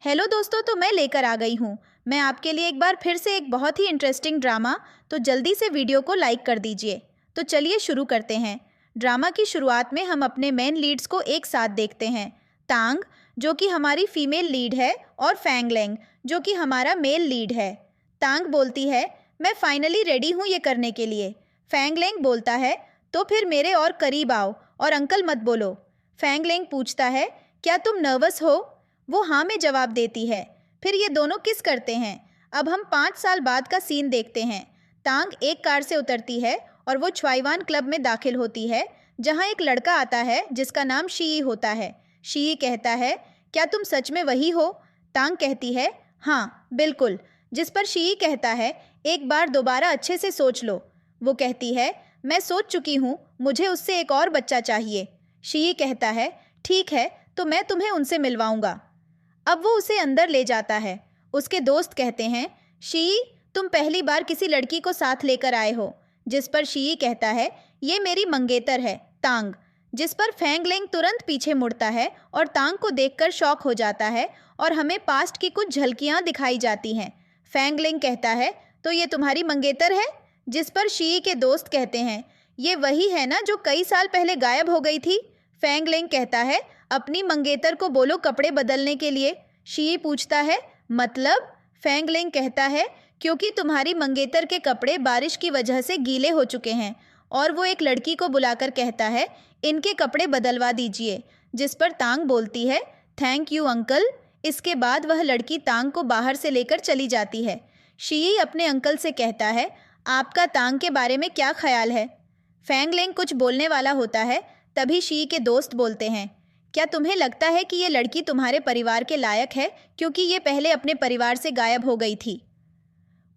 Hello दोस्तों, तो मैं लेकर आ गई हूँ मैं आपके लिए एक बार फिर से एक बहुत ही इंटरेस्टिंग ड्रामा। तो जल्दी से वीडियो को लाइक कर दीजिए। तो चलिए शुरू करते हैं। ड्रामा की शुरुआत में हम अपने मेन लीड्स को एक साथ देखते हैं। तांग, जो कि हमारी फीमेल लीड है, और फैंगलेंग, जो कि हमारा मेल लीड है। तांग बोलती है, मैं फाइनली रेडी हूँ ये करने के लिए। फैंगलेंग बोलता है, तो फिर मेरे और करीब आओ और अंकल मत बोलो। फैंगलेंग पूछता है, क्या तुम नर्वस हो? वो हाँ में जवाब देती है। फिर ये दोनों किस करते हैं। अब हम 5 साल बाद का सीन देखते हैं। तांग एक कार से उतरती है और वो छुआइवान क्लब में दाखिल होती है, जहाँ एक लड़का आता है जिसका नाम शी होता है। शी कहता है, क्या तुम सच में वही हो? तांग कहती है, हाँ बिल्कुल। जिस पर शी कहता है, एक बार दोबारा अच्छे से सोच लो। वो कहती है, मैं सोच चुकी हूँ, मुझे उससे एक और बच्चा चाहिए। शी कहता है, ठीक है, तो मैं तुम्हें उनसे मिलवाऊंगा। अब वो उसे अंदर ले जाता है। उसके दोस्त कहते हैं, शी, तुम पहली बार किसी लड़की को साथ लेकर आए हो। जिस पर शी कहता है, ये मेरी मंगेतर है, तांग। जिस पर फैंगलेंग तुरंत पीछे मुड़ता है और तांग को देखकर शॉक हो जाता है और हमें पास्ट की कुछ झलकियां दिखाई जाती हैं। फैंगलेंग कहता है, तो ये तुम्हारी मंगेतर है? जिस पर शी के दोस्त कहते हैं, ये वही है ना जो कई साल पहले गायब हो गई थी। फैंगलेंग कहता है, अपनी मंगेतर को बोलो कपड़े बदलने के लिए। शी पूछता है, मतलब? फैंगलेंग कहता है, क्योंकि तुम्हारी मंगेतर के कपड़े बारिश की वजह से गीले हो चुके हैं। और वो एक लड़की को बुलाकर कहता है, इनके कपड़े बदलवा दीजिए। जिस पर तांग बोलती है, थैंक यू अंकल। इसके बाद वह लड़की तांग को बाहर से लेकर चली जाती है। शी अपने अंकल से कहता है, आपका तांग के बारे में क्या ख्याल है? फैंगलेंग कुछ बोलने वाला होता है, तभी शी के दोस्त बोलते हैं, क्या तुम्हें लगता है कि ये लड़की तुम्हारे परिवार के लायक है, क्योंकि ये पहले अपने परिवार से गायब हो गई थी?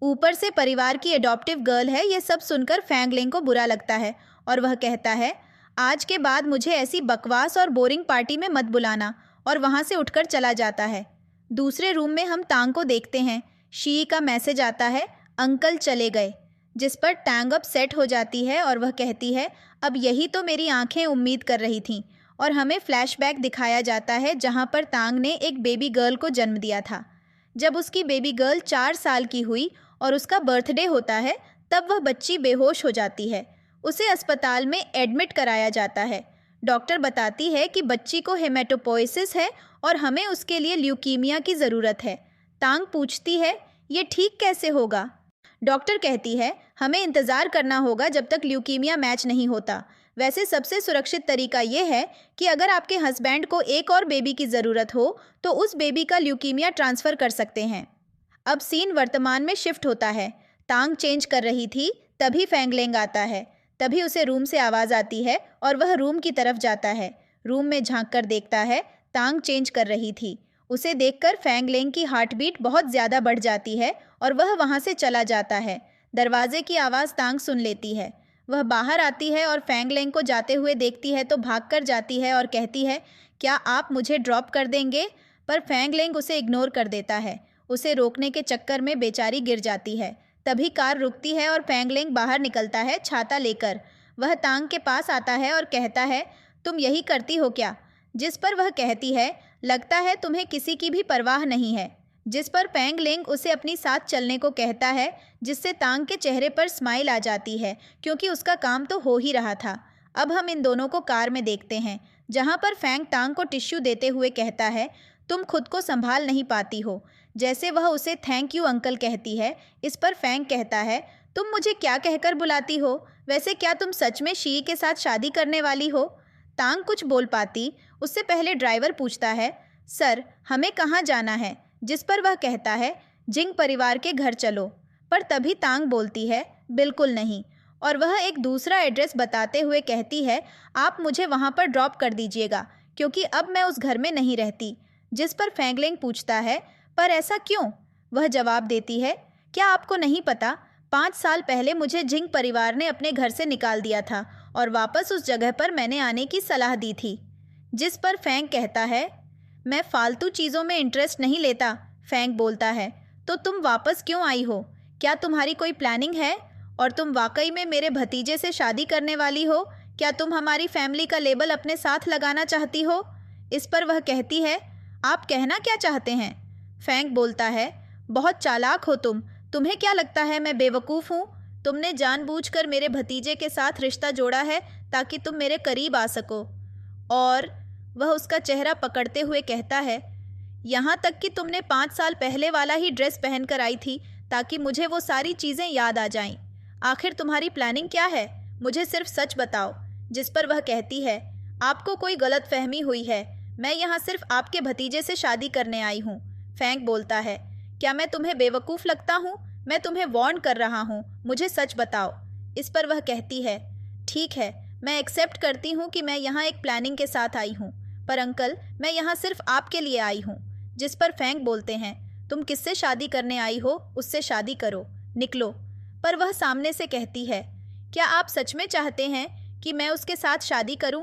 ऊपर से परिवार की एडॉप्टिव गर्ल है। ये सब सुनकर फैंगलेंग को बुरा लगता है और वह कहता है, आज के बाद मुझे ऐसी बकवास और बोरिंग पार्टी में मत बुलाना, और वहाँ से उठकर चला जाता है। दूसरे रूम में हम तांग को देखते हैं। शी का मैसेज आता है, अंकल चले गए। जिस पर टैंग अप सेट हो जाती है और वह कहती है, अब यही तो मेरी आंखें उम्मीद कर रही थीं। और हमें फ्लैशबैक दिखाया जाता है, जहाँ पर तांग ने एक बेबी गर्ल को जन्म दिया था। जब उसकी बेबी गर्ल 4 साल की हुई और उसका बर्थडे होता है, तब वह बच्ची बेहोश हो जाती है। उसे अस्पताल में एडमिट कराया जाता है। डॉक्टर बताती है कि बच्ची को हेमेटोपोइसिस है और हमें उसके लिए ल्यूकीमिया की ज़रूरत है। तांग पूछती है, ये ठीक कैसे होगा? डॉक्टर कहती है, हमें इंतज़ार करना होगा जब तक ल्यूकीमिया मैच नहीं होता। वैसे सबसे सुरक्षित तरीका ये है कि अगर आपके हस्बैंड को एक और बेबी की ज़रूरत हो, तो उस बेबी का ल्यूकीमिया ट्रांसफ़र कर सकते हैं। अब सीन वर्तमान में शिफ्ट होता है। तांग चेंज कर रही थी, तभी फैंगलेंग आता है। तभी उसे रूम से आवाज़ आती है और वह रूम की तरफ जाता है। रूम में झांक कर देखता है, तांग चेंज कर रही थी। उसे देखकर फैंगलेंग की हार्ट बीट बहुत ज़्यादा बढ़ जाती है और वह वहाँ से चला जाता है। दरवाजे की आवाज़ तांग सुन लेती है। वह बाहर आती है और फैंगलेंग को जाते हुए देखती है तो भागकर जाती है और कहती है, क्या आप मुझे ड्रॉप कर देंगे? पर फैंगलेंग उसे इग्नोर कर देता है। उसे रोकने के चक्कर में बेचारी गिर जाती है। तभी कार रुकती है और फैंगलेंग बाहर निकलता है छाता लेकर। वह तांग के पास आता है और कहता है, तुम यही करती हो क्या? जिस पर वह कहती है, लगता है तुम्हें किसी की भी परवाह नहीं है। जिस पर फैंगलेंग उसे अपनी साथ चलने को कहता है, जिससे तांग के चेहरे पर स्माइल आ जाती है, क्योंकि उसका काम तो हो ही रहा था। अब हम इन दोनों को कार में देखते हैं, जहाँ पर फैंग तांग को टिश्यू देते हुए कहता है, तुम खुद को संभाल नहीं पाती हो। जैसे वह उसे थैंक यू अंकल कहती है। इस पर फैंग कहता है, तुम मुझे क्या कहकर बुलाती हो? वैसे क्या तुम सच में शी के साथ शादी करने वाली हो? तांग कुछ बोल पाती उससे पहले ड्राइवर पूछता है, सर हमें कहाँ जाना है? जिस पर वह कहता है, जिंग परिवार के घर चलो। पर तभी तांग बोलती है, बिल्कुल नहीं। और वह एक दूसरा एड्रेस बताते हुए कहती है, आप मुझे वहाँ पर ड्रॉप कर दीजिएगा, क्योंकि अब मैं उस घर में नहीं रहती। जिस पर फैंगलेंग पूछता है, पर ऐसा क्यों? वह जवाब देती है, क्या आपको नहीं पता, 5 साल पहले मुझे जिंग परिवार ने अपने घर से निकाल दिया था और वापस उस जगह पर मैंने आने की सलाह दी थी। जिस पर फैंग कहता है, मैं फालतू चीज़ों में इंटरेस्ट नहीं लेता। फैंग बोलता है, तो तुम वापस क्यों आई हो? क्या तुम्हारी कोई प्लानिंग है? और तुम वाकई में मेरे भतीजे से शादी करने वाली हो? क्या तुम हमारी फैमिली का लेबल अपने साथ लगाना चाहती हो? इस पर वह कहती है, आप कहना क्या चाहते हैं? फैंग बोलता है, बहुत चालाक हो तुम। तुम्हें क्या लगता है मैं बेवकूफ़ हूँ? तुमने जानबूझकर मेरे भतीजे के साथ रिश्ता जोड़ा है ताकि तुम मेरे करीब आ सको। और वह उसका चेहरा पकड़ते हुए कहता है, यहाँ तक कि तुमने 5 साल पहले वाला ही ड्रेस पहनकर आई थी ताकि मुझे वो सारी चीज़ें याद आ जाएं। आखिर तुम्हारी प्लानिंग क्या है? मुझे सिर्फ सच बताओ। जिस पर वह कहती है, आपको कोई गलतफहमी हुई है, मैं यहाँ सिर्फ आपके भतीजे से शादी करने आई हूँ। फैंग बोलता है, क्या मैं तुम्हें बेवकूफ़ लगता हूँ? मैं तुम्हें वार्न कर रहा हूँ, मुझे सच बताओ। इस पर वह कहती है, ठीक है, मैं एक्सेप्ट करती हूँ कि मैं यहाँ एक प्लानिंग के साथ आई हूँ, पर अंकल मैं यहाँ सिर्फ आपके लिए आई हूँ। जिस पर फैंग बोलते हैं, तुम किससे शादी करने आई हो, उससे शादी करो, निकलो। पर वह सामने से कहती है, क्या आप सच में चाहते हैं कि मैं उसके साथ शादी करूं?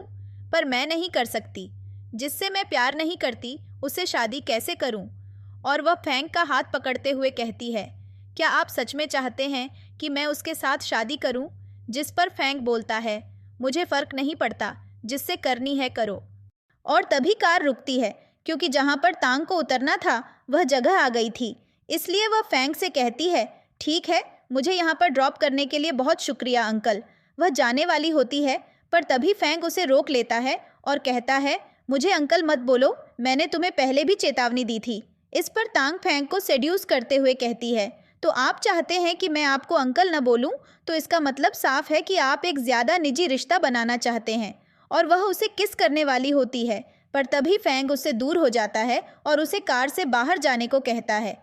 पर मैं नहीं कर सकती। जिससे मैं प्यार नहीं करती उससे शादी कैसे करूं? और वह फैंग का हाथ पकड़ते हुए कहती है, क्या आप सच में चाहते हैं कि मैं उसके साथ शादी करूं? जिस पर फैंग बोलता है, मुझे फ़र्क नहीं पड़ता, जिससे करनी है करो। और तभी कार रुकती है क्योंकि जहाँ पर तांग को उतरना था वह जगह आ गई थी। इसलिए वह फैंग से कहती है, ठीक है, मुझे यहाँ पर ड्रॉप करने के लिए बहुत शुक्रिया अंकल। वह जाने वाली होती है पर तभी फैंग उसे रोक लेता है और कहता है, मुझे अंकल मत बोलो, मैंने तुम्हें पहले भी चेतावनी दी थी। इस पर तांग फैंग को सेड्यूस करते हुए कहती है, तो आप चाहते हैं कि मैं आपको अंकल न बोलूं? तो इसका मतलब साफ है कि आप एक ज़्यादा निजी रिश्ता बनाना चाहते हैं। और वह उसे किस करने वाली होती है, पर तभी फैंग उससे दूर हो जाता है और उसे कार से बाहर जाने को कहता है।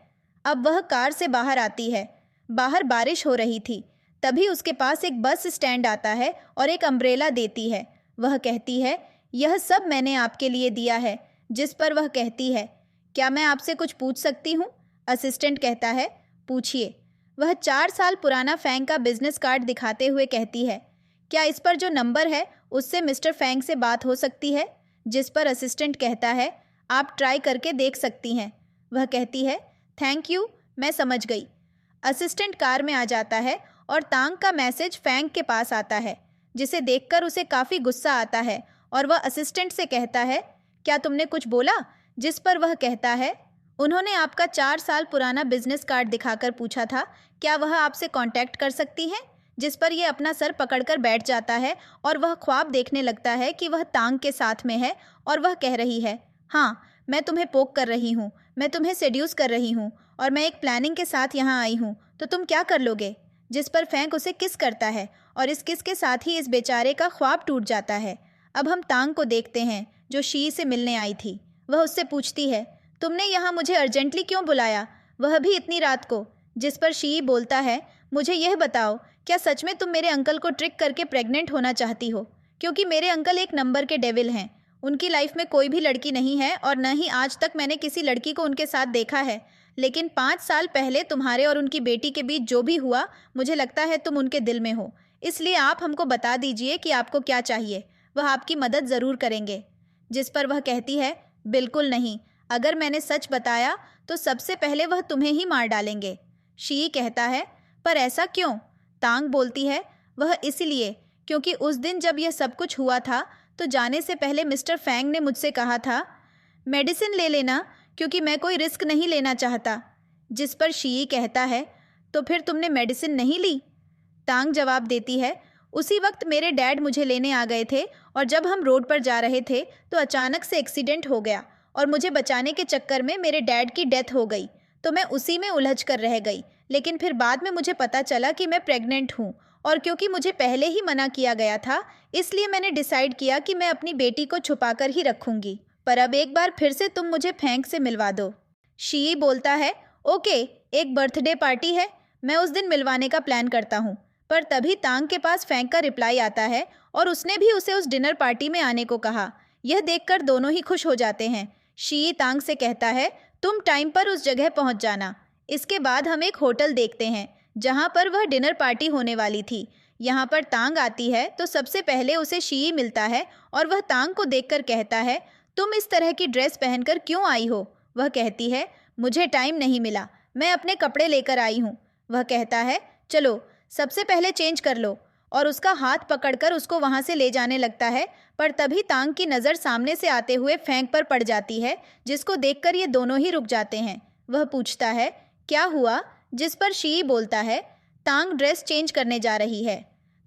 अब वह कार से बाहर आती है। बाहर बारिश हो रही थी। तभी उसके पास एक बस स्टैंड आता है और एक अम्ब्रेला देती है। वह कहती है, यह सब मैंने आपके लिए दिया है। जिस पर वह कहती है, क्या मैं आपसे कुछ पूछ सकती हूँ? असिस्टेंट कहता है, पूछिए। वह 4 साल पुराना फैंग का बिजनेस कार्ड दिखाते हुए कहती है, क्या इस पर जो नंबर है उससे मिस्टर फैंग से बात हो सकती है? जिस पर असिस्टेंट कहता है, आप ट्राई करके देख सकती हैं। वह कहती है, थैंक यू, मैं समझ गई। असिस्टेंट कार में आ जाता है और तांग का मैसेज फैंग के पास आता है, जिसे देखकर उसे काफ़ी गुस्सा आता है और वह असिस्टेंट से कहता है, क्या तुमने कुछ बोला? जिस पर वह कहता है, उन्होंने आपका 4 साल पुराना बिजनेस कार्ड दिखाकर पूछा था, क्या वह आपसे कांटेक्ट कर सकती हैं? जिस पर यह अपना सर पकड़कर बैठ जाता है और वह ख्वाब देखने लगता है कि वह तांग के साथ में है और वह कह रही है, हाँ, मैं तुम्हें पोक कर रही हूँ, मैं तुम्हें सेड्यूस कर रही हूँ और मैं एक प्लानिंग के साथ यहाँ आई हूँ, तो तुम क्या कर लोगे? जिस पर फैंक उसे किस करता है और इस किस के साथ ही इस बेचारे का ख्वाब टूट जाता है। अब हम तांग को देखते हैं जो शी से मिलने आई थी। वह उससे पूछती है, तुमने यहाँ मुझे अर्जेंटली क्यों बुलाया, वह भी इतनी रात को? जिस पर शी बोलता है, मुझे यह बताओ, क्या सच में तुम मेरे अंकल को ट्रिक करके प्रेग्नेंट होना चाहती हो? क्योंकि मेरे अंकल एक नंबर के डेविल हैं। उनकी लाइफ में कोई भी लड़की नहीं है और न ही आज तक मैंने किसी लड़की को उनके साथ देखा है। लेकिन 5 साल पहले तुम्हारे और उनकी बेटी के बीच जो भी हुआ, मुझे लगता है तुम उनके दिल में हो। इसलिए आप हमको बता दीजिए कि आपको क्या चाहिए, वह आपकी मदद ज़रूर करेंगे। जिस पर वह कहती है, बिल्कुल नहीं, अगर मैंने सच बताया तो सबसे पहले वह तुम्हें ही मार डालेंगे। शी कहता है, पर ऐसा क्यों? तांग बोलती है, वह इसलिए क्योंकि उस दिन जब यह सब कुछ हुआ था तो जाने से पहले मिस्टर फैंग ने मुझसे कहा था, मेडिसिन ले लेना, क्योंकि मैं कोई रिस्क नहीं लेना चाहता। जिस पर शी कहता है, तो फिर तुमने मेडिसिन नहीं ली? तांग जवाब देती है, उसी वक्त मेरे डैड मुझे लेने आ गए थे और जब हम रोड पर जा रहे थे तो अचानक से एक्सीडेंट हो गया और मुझे बचाने के चक्कर में मेरे डैड की डेथ हो गई, तो मैं उसी में उलझ कर रह गई। लेकिन फिर बाद में मुझे पता चला कि मैं प्रेग्नेंट हूँ और क्योंकि मुझे पहले ही मना किया गया था, इसलिए मैंने डिसाइड किया कि मैं अपनी बेटी को छुपा कर ही रखूँगी। पर अब एक बार फिर से तुम मुझे फैंक से मिलवा दो। शी बोलता है, ओके, एक बर्थडे पार्टी है, मैं उस दिन मिलवाने का प्लान करता हूँ। पर तभी तांग के पास फैंक का रिप्लाई आता है और उसने भी उसे उस डिनर पार्टी में आने को कहा। यह देखकर दोनों ही खुश हो जाते हैं। शी तांग से कहता है, तुम टाइम पर उस जगह पहुँच जाना। इसके बाद हम एक होटल देखते हैं जहाँ पर वह डिनर पार्टी होने वाली थी। यहाँ पर तांग आती है तो सबसे पहले उसे शी मिलता है और वह तांग को देखकर कहता है, तुम इस तरह की ड्रेस पहनकर क्यों आई हो? वह कहती है, मुझे टाइम नहीं मिला, मैं अपने कपड़े लेकर आई हूँ। वह कहता है, चलो सबसे पहले चेंज कर लो, और उसका हाथ पकड़कर उसको वहाँ से ले जाने लगता है। पर तभी तांग की नज़र सामने से आते हुए फैंक पर पड़ जाती है, जिसको देखकर ये दोनों ही रुक जाते हैं। वह पूछता है, क्या हुआ? जिस पर शी बोलता है, तांग ड्रेस चेंज करने जा रही है।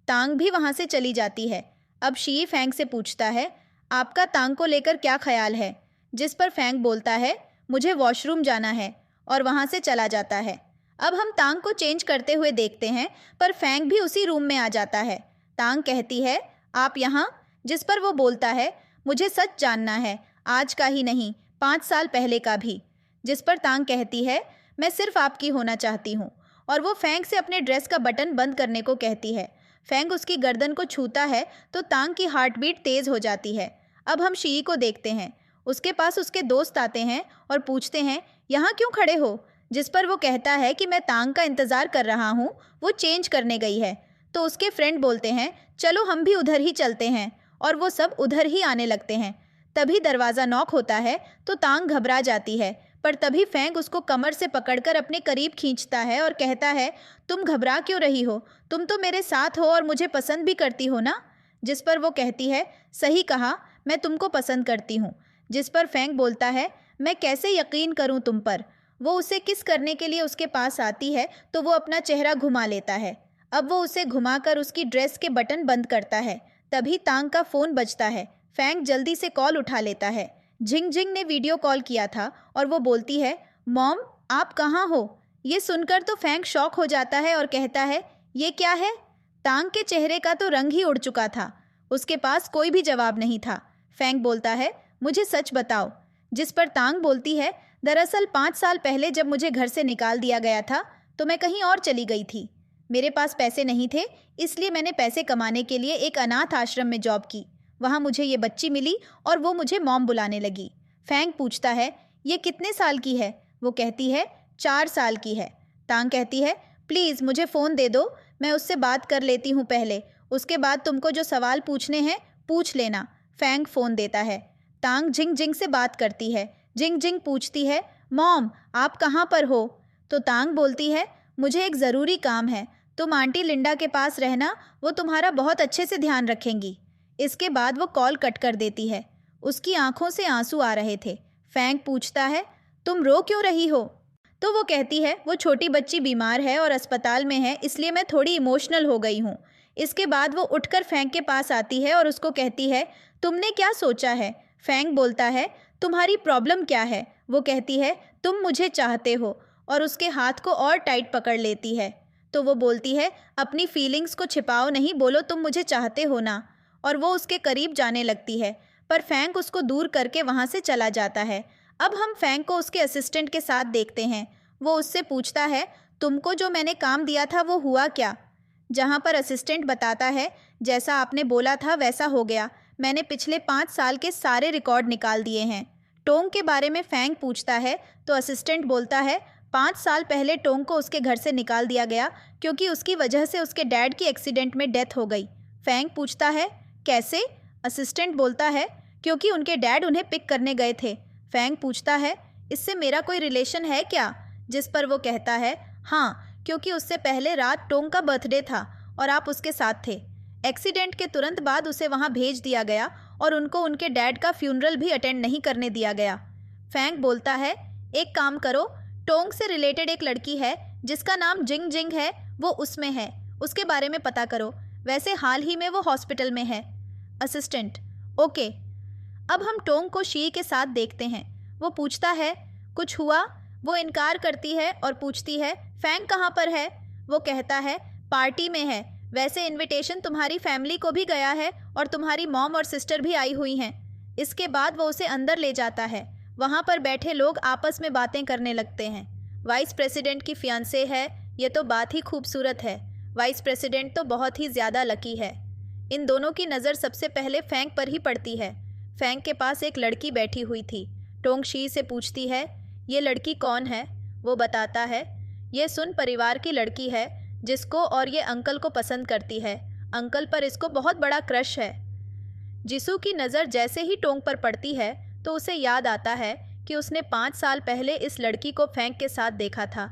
तांग भी वहाँ से चली जाती है। अब शी फैंग से पूछता है, आपका तांग को लेकर क्या ख्याल है? जिस पर फैंग बोलता है, मुझे वॉशरूम जाना है, और वहाँ से चला जाता है। अब हम तांग को चेंज करते हुए देखते हैं, पर फैंग भी उसी रूम में आ जाता है। तांग कहती है, आप यहाँ? जिस पर वो बोलता है, मुझे सच जानना है, आज का ही नहीं, 5 साल पहले का भी। जिस पर तांग कहती है, मैं सिर्फ आपकी होना चाहती हूँ, और वो फैंग से अपने ड्रेस का बटन बंद करने को कहती है। फैंग उसकी गर्दन को छूता है तो तांग की हार्ट बीट तेज़ हो जाती है। अब हम शी को देखते हैं। उसके पास उसके दोस्त आते हैं और पूछते हैं, यहाँ क्यों खड़े हो? जिस पर वो कहता है कि मैं तांग का इंतज़ार कर रहा हूँ, वो चेंज करने गई है। तो उसके फ्रेंड बोलते हैं, चलो हम भी उधर ही चलते हैं, और वो सब उधर ही आने लगते हैं। तभी दरवाज़ा नॉक होता है तो तांग घबरा जाती है, पर तभी फैंग उसको कमर से पकड़कर अपने करीब खींचता है और कहता है, तुम घबरा क्यों रही हो? तुम तो मेरे साथ हो और मुझे पसंद भी करती हो ना? जिस पर वो कहती है, सही कहा, मैं तुमको पसंद करती हूँ। जिस पर फैंग बोलता है, मैं कैसे यकीन करूँ तुम पर? वो उसे किस करने के लिए उसके पास आती है तो वो अपना चेहरा घुमा लेता है। अब वो उसे घुमाकर उसकी ड्रेस के बटन बंद करता है। तभी तांग का फ़ोन बजता है। फैंग जल्दी से कॉल उठा लेता है। जिंग जिंग ने वीडियो कॉल किया था और वो बोलती है, मॉम आप कहाँ हो? ये सुनकर तो फैंग शॉक हो जाता है और कहता है, ये क्या है? तांग के चेहरे का तो रंग ही उड़ चुका था। उसके पास कोई भी जवाब नहीं था। फैंग बोलता है, मुझे सच बताओ। जिस पर तांग बोलती है, दरअसल 5 साल पहले जब मुझे घर से निकाल दिया गया था तो मैं कहीं और चली गई थी। मेरे पास पैसे नहीं थे, इसलिए मैंने पैसे कमाने के लिए एक अनाथ आश्रम में जॉब की। वहाँ मुझे ये बच्ची मिली और वो मुझे मॉम बुलाने लगी। फैंग पूछता है, ये कितने साल की है? वो कहती है, 4 साल की है। तांग कहती है, प्लीज़ मुझे फ़ोन दे दो, मैं उससे बात कर लेती हूँ पहले, उसके बाद तुमको जो सवाल पूछने हैं पूछ लेना। फैंग फ़ोन देता है। तांग जिंग जिंग से बात करती है। जिंग जिंग पूछती है, मॉम आप कहाँ पर हो? तो तांग बोलती है, मुझे एक ज़रूरी काम है, तुम आंटी लिंडा के पास रहना, वो तुम्हारा बहुत अच्छे से ध्यान रखेंगी। इसके बाद वो कॉल कट कर देती है। उसकी आंखों से आंसू आ रहे थे। फैंग पूछता है, तुम रो क्यों रही हो? तो वो कहती है, वो छोटी बच्ची बीमार है और अस्पताल में है, इसलिए मैं थोड़ी इमोशनल हो गई हूँ। इसके बाद वो उठकर फैंग के पास आती है और उसको कहती है, तुमने क्या सोचा है? फैंग बोलता है, तुम्हारी प्रॉब्लम क्या है? वो कहती है, तुम मुझे चाहते हो, और उसके हाथ को और टाइट पकड़ लेती है। तो वो बोलती है, अपनी फीलिंग्स को छिपाओ नहीं, बोलो तुम मुझे चाहते हो ना। और वो उसके करीब जाने लगती है, पर फैंग उसको दूर करके वहाँ से चला जाता है। अब हम फैंग को उसके असिस्टेंट के साथ देखते हैं। वो उससे पूछता है, तुमको जो मैंने काम दिया था वो हुआ क्या? जहाँ पर असिस्टेंट बताता है, जैसा आपने बोला था वैसा हो गया, मैंने पिछले 5 साल के सारे रिकॉर्ड निकाल दिए हैं। टोंग के बारे में फैंग पूछता है तो असिस्टेंट बोलता है, 5 साल पहले टोंग को उसके घर से निकाल दिया गया क्योंकि उसकी वजह से उसके डैड की एक्सीडेंट में डेथ हो गई। फैंग पूछता है, कैसे? असिस्टेंट बोलता है, क्योंकि उनके डैड उन्हें पिक करने गए थे। फैंग पूछता है, इससे मेरा कोई रिलेशन है क्या? जिस पर वो कहता है, हाँ, क्योंकि उससे पहले रात टोंग का बर्थडे था और आप उसके साथ थे। एक्सीडेंट के तुरंत बाद उसे वहाँ भेज दिया गया और उनको उनके डैड का फ्यूनरल भी अटेंड नहीं करने दिया गया। फैंग बोलता है, एक काम करो, टोंग से रिलेटेड एक लड़की है जिसका नाम जिंग जिंग है, वो उसमें है, उसके बारे में पता करो, वैसे हाल ही में वो हॉस्पिटल में है। Assistant, okay. अब हम टोंग को शी के साथ देखते हैं। वो पूछता है, कुछ हुआ? वो इनकार करती है और पूछती है, फैंग कहाँ पर है? वो कहता है, पार्टी में है, वैसे इनविटेशन तुम्हारी फैमिली को भी गया है और तुम्हारी मॉम और सिस्टर भी आई हुई हैं। इसके बाद वो उसे अंदर ले जाता है। वहाँ पर बैठे लोग आपस में बातें करने लगते हैं। वाइस प्रेसिडेंट की फियांसे है, ये तो बात ही खूबसूरत है। वाइस प्रेसिडेंट तो बहुत ही ज़्यादा लकी है। इन दोनों की नज़र सबसे पहले फैंग पर ही पड़ती है। फैंग के पास एक लड़की बैठी हुई थी। टोंग शी से पूछती है, ये लड़की कौन है? वो बताता है, ये सुन परिवार की लड़की है जिसको और ये अंकल को पसंद करती है। अंकल पर इसको बहुत बड़ा क्रश है। जिसू की नज़र जैसे ही टोंग पर पड़ती है तो उसे याद आता है कि उसने 5 साल पहले इस लड़की को फैंग के साथ देखा था।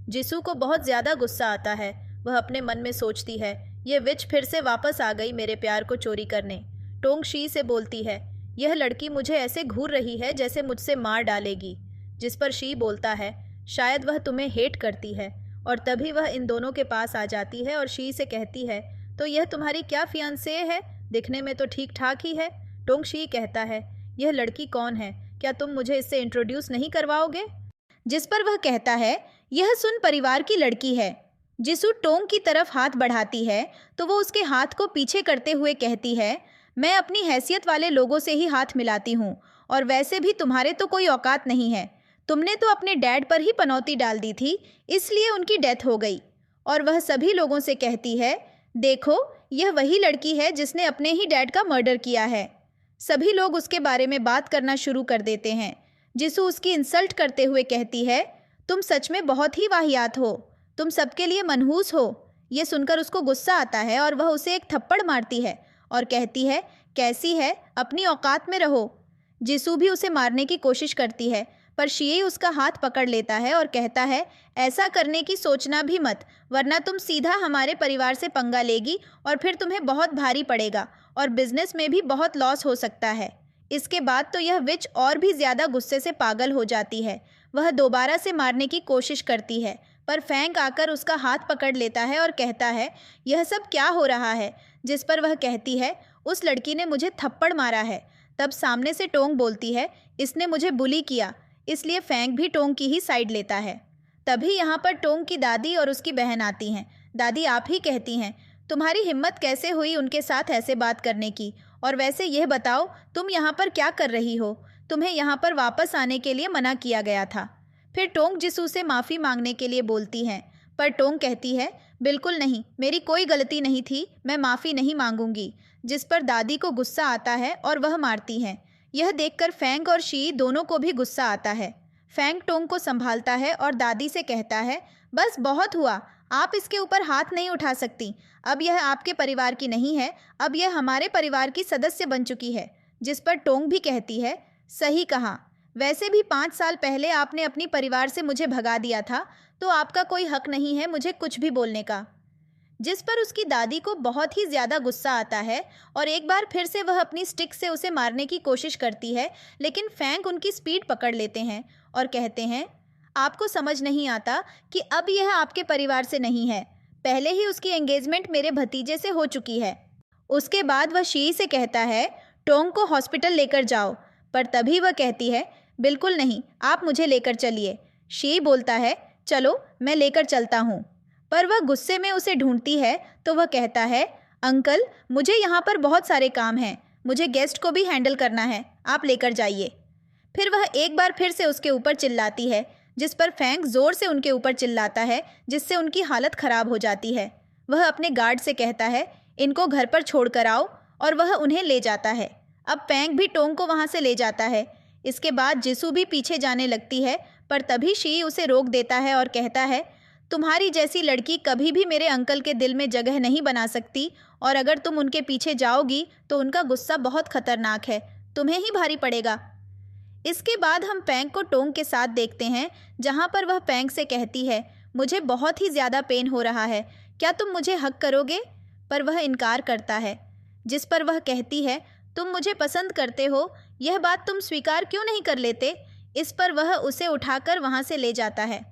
जिसू को बहुत ज़्यादा गुस्सा आता है। वह अपने मन में सोचती है, ये विच फिर से वापस आ गई मेरे प्यार को चोरी करने। टोंग शी से बोलती है, यह लड़की मुझे ऐसे घूर रही है जैसे मुझसे मार डालेगी। जिस पर शी बोलता है, शायद वह तुम्हें हेट करती है। और तभी वह इन दोनों के पास आ जाती है और शी से कहती है, तो यह तुम्हारी क्या फियांसे है? दिखने में तो ठीक ठाक ही है। टोंग शी कहता है, यह लड़की कौन है? क्या तुम मुझे इससे इंट्रोड्यूस नहीं करवाओगे? जिस पर वह कहता है, यह सुन परिवार की लड़की है। जिसू टोंग की तरफ हाथ बढ़ाती है तो वो उसके हाथ को पीछे करते हुए कहती है, मैं अपनी हैसियत वाले लोगों से ही हाथ मिलाती हूँ, और वैसे भी तुम्हारे तो कोई औकात नहीं है। तुमने तो अपने डैड पर ही पनौती डाल दी थी, इसलिए उनकी डेथ हो गई। और वह सभी लोगों से कहती है, देखो यह वही लड़की है जिसने अपने ही डैड का मर्डर किया है। सभी लोग उसके बारे में बात करना शुरू कर देते हैं। जिसू उसकी इंसल्ट करते हुए कहती है, तुम सच में बहुत ही वाहियात हो, तुम सबके लिए मनहूस हो। ये सुनकर उसको गुस्सा आता है और वह उसे एक थप्पड़ मारती है और कहती है, कैसी है, अपनी औकात में रहो। जिसू भी उसे मारने की कोशिश करती है, पर शीई उसका हाथ पकड़ लेता है और कहता है, ऐसा करने की सोचना भी मत, वरना तुम सीधा हमारे परिवार से पंगा लेगी और फिर तुम्हें बहुत भारी पड़ेगा और बिजनेस में भी बहुत लॉस हो सकता है। इसके बाद तो यह विच और भी ज़्यादा गुस्से से पागल हो जाती है। वह दोबारा से मारने की कोशिश करती है, पर फैंक आकर उसका हाथ पकड़ लेता है और कहता है, यह सब क्या हो रहा है? जिस पर वह कहती है, उस लड़की ने मुझे थप्पड़ मारा है। तब सामने से टोंग बोलती है, इसने मुझे बुली किया। इसलिए फैंक भी टोंग की ही साइड लेता है। तभी यहाँ पर टोंग की दादी और उसकी बहन आती हैं। दादी आप ही कहती हैं, तुम्हारी हिम्मत कैसे हुई उनके साथ ऐसे बात करने की? और वैसे यह बताओ, तुम यहाँ पर क्या कर रही हो? तुम्हें यहाँ पर वापस आने के लिए मना किया गया था। फिर टोंग जिसू से माफ़ी मांगने के लिए बोलती हैं, पर टोंग कहती है, बिल्कुल नहीं, मेरी कोई गलती नहीं थी, मैं माफ़ी नहीं मांगूंगी। जिस पर दादी को गुस्सा आता है और वह मारती हैं। यह देखकर फैंग और शी दोनों को भी गुस्सा आता है। फैंग टोंग को संभालता है और दादी से कहता है, बस बहुत हुआ, आप इसके ऊपर हाथ नहीं उठा सकती। अब यह आपके परिवार की नहीं है, अब यह हमारे परिवार की सदस्य बन चुकी है। जिस पर टोंग भी कहती है, सही कहा, वैसे भी 5 साल पहले आपने अपनी परिवार से मुझे भगा दिया था, तो आपका कोई हक नहीं है मुझे कुछ भी बोलने का। जिस पर उसकी दादी को बहुत ही ज़्यादा गुस्सा आता है और एक बार फिर से वह अपनी स्टिक से उसे मारने की कोशिश करती है, लेकिन फैंग उनकी स्पीड पकड़ लेते हैं और कहते हैं, आपको समझ नहीं आता कि अब यह आपके परिवार से नहीं है। पहले ही उसकी एंगेजमेंट मेरे भतीजे से हो चुकी है। उसके बाद वह शी से कहता है, टोंग को हॉस्पिटल लेकर जाओ, पर तभी वह कहती है, बिल्कुल नहीं, आप मुझे लेकर चलिए। शी बोलता है, चलो मैं लेकर चलता हूँ। पर वह गुस्से में उसे ढूंढती है तो वह कहता है, अंकल मुझे यहाँ पर बहुत सारे काम हैं, मुझे गेस्ट को भी हैंडल करना है, आप लेकर जाइए। फिर वह एक बार फिर से उसके ऊपर चिल्लाती है, जिस पर फैंग ज़ोर से उनके ऊपर चिल्लाता है, जिससे उनकी हालत ख़राब हो जाती है। वह अपने गार्ड से कहता है, इनको घर पर छोड़ कर आओ, और वह उन्हें ले जाता है। अब फैंग भी टोंग को वहाँ से ले जाता है। इसके बाद जिसू भी पीछे जाने लगती है, पर तभी शी उसे रोक देता है और कहता है, तुम्हारी जैसी लड़की कभी भी मेरे अंकल के दिल में जगह नहीं बना सकती, और अगर तुम उनके पीछे जाओगी तो उनका गुस्सा बहुत खतरनाक है, तुम्हें ही भारी पड़ेगा। इसके बाद हम पैंग को टोंग के साथ देखते हैं, जहाँ पर वह पैंग से कहती है, मुझे बहुत ही ज़्यादा पेन हो रहा है, क्या तुम मुझे हक करोगे? पर वह इनकार करता है। जिस पर वह कहती है, तुम मुझे पसंद करते हो, यह बात तुम स्वीकार क्यों नहीं कर लेते? इस पर वह उसे उठाकर वहाँ से ले जाता है।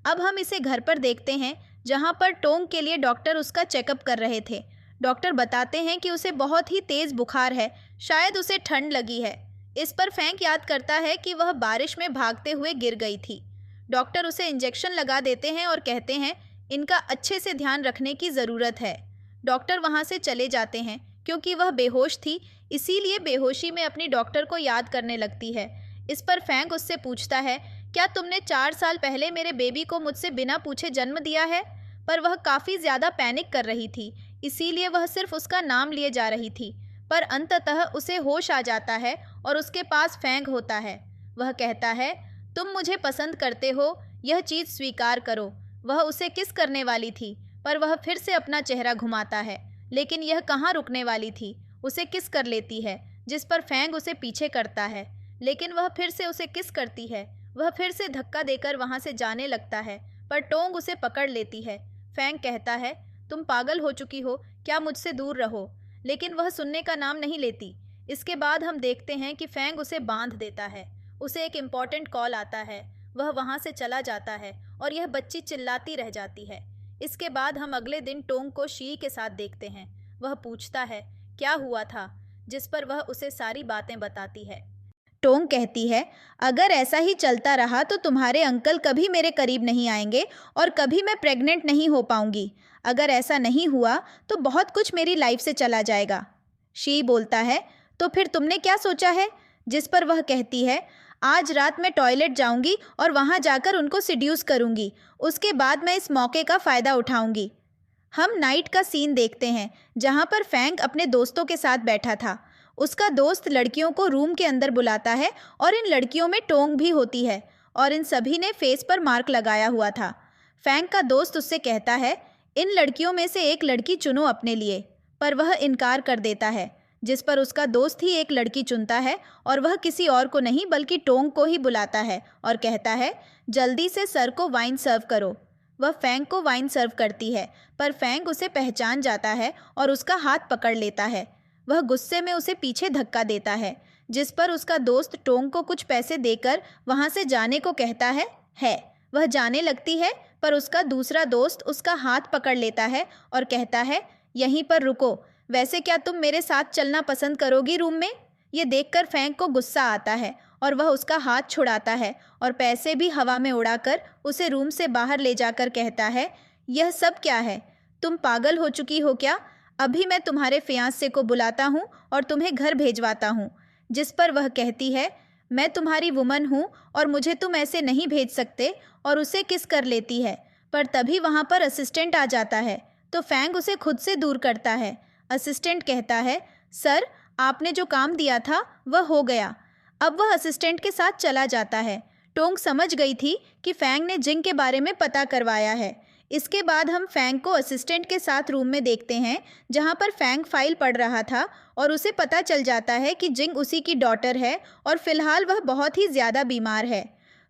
अब हम इसे घर पर देखते हैं, जहाँ पर टोंग के लिए डॉक्टर उसका चेकअप कर रहे थे। डॉक्टर बताते हैं कि उसे बहुत ही तेज़ बुखार है, शायद उसे ठंड लगी है। इस पर फैंक याद करता है कि वह बारिश में भागते हुए गिर गई थी। डॉक्टर उसे इंजेक्शन लगा देते हैं और कहते हैं, इनका अच्छे से ध्यान रखने की ज़रूरत है। डॉक्टर वहाँ से चले जाते हैं। क्योंकि वह बेहोश थी, इसीलिए बेहोशी में अपनी डॉक्टर को याद करने लगती है। इस पर फैंक उससे पूछता है, क्या तुमने 4 साल पहले मेरे बेबी को मुझसे बिना पूछे जन्म दिया है? पर वह काफ़ी ज़्यादा पैनिक कर रही थी, इसीलिए वह सिर्फ उसका नाम लिए जा रही थी। पर अंततः उसे होश आ जाता है और उसके पास फैंक होता है। वह कहता है, तुम मुझे पसंद करते हो, यह चीज़ स्वीकार करो। वह उसे किस करने वाली थी, पर वह फिर से अपना चेहरा घुमाता है, लेकिन यह कहाँ रुकने वाली थी, उसे किस कर लेती है। जिस पर फैंग उसे पीछे करता है, लेकिन वह फिर से उसे किस करती है। वह फिर से धक्का देकर वहाँ से जाने लगता है, पर टोंग उसे पकड़ लेती है। फैंग कहता है, तुम पागल हो चुकी हो, क्या मुझसे दूर रहो, लेकिन वह सुनने का नाम नहीं लेती। इसके बाद हम देखते हैं कि फैंग उसे बांध देता है। उसे एक इम्पॉर्टेंट कॉल आता है। वह वहाँ से चला जाता है और यह बच्ची चिल्लाती रह जाती है। इसके बाद हम अगले दिन टोंग को शी के साथ देखते हैं। वह पूछता है क्या हुआ था, जिस पर वह उसे सारी बातें बताती है। टोंग कहती है अगर ऐसा ही चलता रहा तो तुम्हारे अंकल कभी मेरे करीब नहीं आएंगे और कभी मैं प्रेग्नेंट नहीं हो पाऊंगी। अगर ऐसा नहीं हुआ तो बहुत कुछ मेरी लाइफ से चला जाएगा। शी बोलता है तो फिर तुमने क्या सोचा है, जिस पर वह कहती है आज रात मैं टॉयलेट जाऊंगी और वहां जाकर उनको सिड्यूस करूंगी। उसके बाद मैं इस मौके का फ़ायदा उठाऊंगी। हम नाइट का सीन देखते हैं जहां पर फैंग अपने दोस्तों के साथ बैठा था। उसका दोस्त लड़कियों को रूम के अंदर बुलाता है और इन लड़कियों में टोंग भी होती है और इन सभी ने फेस पर मार्क लगाया हुआ था। फैंग का दोस्त उससे कहता है इन लड़कियों में से एक लड़की चुनो अपने लिए, पर वह इनकार कर देता है, जिस पर उसका दोस्त ही एक लड़की चुनता है और वह किसी और को नहीं बल्कि टोंग को ही बुलाता है और कहता है जल्दी से सर को वाइन सर्व करो। वह फैंग को वाइन सर्व करती है, पर फैंग उसे पहचान जाता है और उसका हाथ पकड़ लेता है। वह गुस्से में उसे पीछे धक्का देता है, जिस पर उसका दोस्त टोंग को कुछ पैसे देकर वहाँ से जाने को कहता है। वह जाने लगती है, पर उसका दूसरा दोस्त उसका हाथ पकड़ लेता है और कहता है यहीं पर रुको, वैसे क्या तुम मेरे साथ चलना पसंद करोगी रूम में। ये देखकर फैंग को गुस्सा आता है और वह उसका हाथ छुड़ाता है और पैसे भी हवा में उड़ाकर उसे रूम से बाहर ले जाकर कहता है यह सब क्या है, तुम पागल हो चुकी हो क्या। अभी मैं तुम्हारे फियांसे को बुलाता हूँ और तुम्हें घर भेजवाता हूँ। जिस पर वह कहती है मैं तुम्हारी वुमन हूँ और मुझे तुम ऐसे नहीं भेज सकते, और उसे किस कर लेती है। पर तभी वहाँ पर असिस्टेंट आ जाता है तो फैंग उसे खुद से दूर करता है। असिस्टेंट कहता है सर आपने जो काम दिया था वह हो गया। अब वह असिस्टेंट के साथ चला जाता है। टोंग समझ गई थी कि फैंग ने जिंग के बारे में पता करवाया है। इसके बाद हम फैंग को असिस्टेंट के साथ रूम में देखते हैं जहां पर फैंग फाइल पढ़ रहा था और उसे पता चल जाता है कि जिंग उसी की डॉटर है और फिलहाल वह बहुत ही ज़्यादा बीमार है।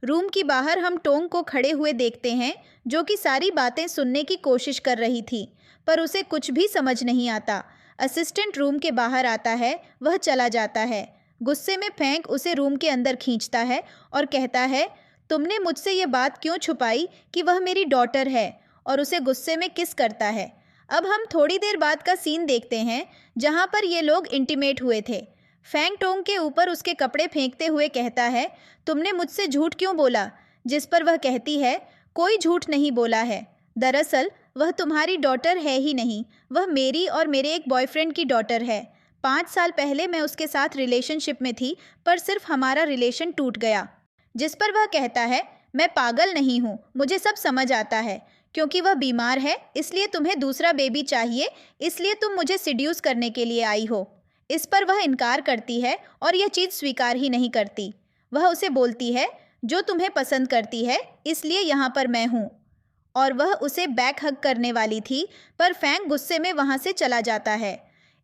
रूम की बाहर हम टोंग को खड़े हुए देखते हैं जो कि सारी बातें सुनने की कोशिश कर रही थी, पर उसे कुछ भी समझ नहीं आता। असिस्टेंट रूम के बाहर आता है, वह चला जाता है। गुस्से में फैंग उसे रूम के अंदर खींचता है और कहता है तुमने मुझसे ये बात क्यों छुपाई कि वह मेरी डॉटर है, और उसे गुस्से में किस करता है। अब हम थोड़ी देर बाद का सीन देखते हैं जहां पर ये लोग इंटीमेट हुए थे। फैंग टोंग के ऊपर उसके कपड़े फेंकते हुए कहता है तुमने मुझसे झूठ क्यों बोला, जिस पर वह कहती है कोई झूठ नहीं बोला है, दरअसल वह तुम्हारी डॉटर है ही नहीं, वह मेरी और मेरे एक बॉयफ्रेंड की डॉटर है। 5 साल पहले मैं उसके साथ रिलेशनशिप में थी, पर सिर्फ हमारा रिलेशन टूट गया। जिस पर वह कहता है मैं पागल नहीं हूँ, मुझे सब समझ आता है, क्योंकि वह बीमार है इसलिए तुम्हें दूसरा बेबी चाहिए, इसलिए तुम मुझे सिड्यूस करने के लिए आई हो। इस पर वह इनकार करती है और यह चीज़ स्वीकार ही नहीं करती। वह उसे बोलती है जो तुम्हें पसंद करती है इसलिए यहाँ पर मैं हूँ, और वह उसे बैक हग करने वाली थी, पर फैंग गुस्से में वहाँ से चला जाता है।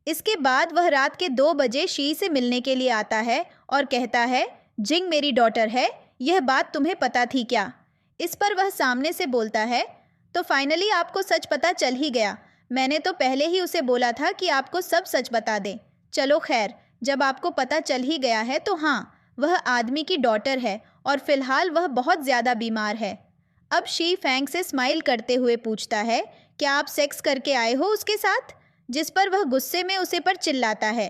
इसके बाद वह रात के 2 बजे शी से मिलने के लिए आता है और कहता है जिंग मेरी डॉटर है, यह बात तुम्हें पता थी क्या। इस पर वह सामने से बोलता है तो फाइनली आपको सच पता चल ही गया, मैंने तो पहले ही उसे बोला था कि आपको सब सच बता दें। चलो खैर, जब आपको पता चल ही गया है तो हाँ, वह आदमी की डॉटर है और फिलहाल वह बहुत ज़्यादा बीमार है। अब शी फैंग से स्माइल करते हुए पूछता है क्या आप सेक्स करके आए हो उसके साथ, जिस पर वह गुस्से में उसे पर चिल्लाता है।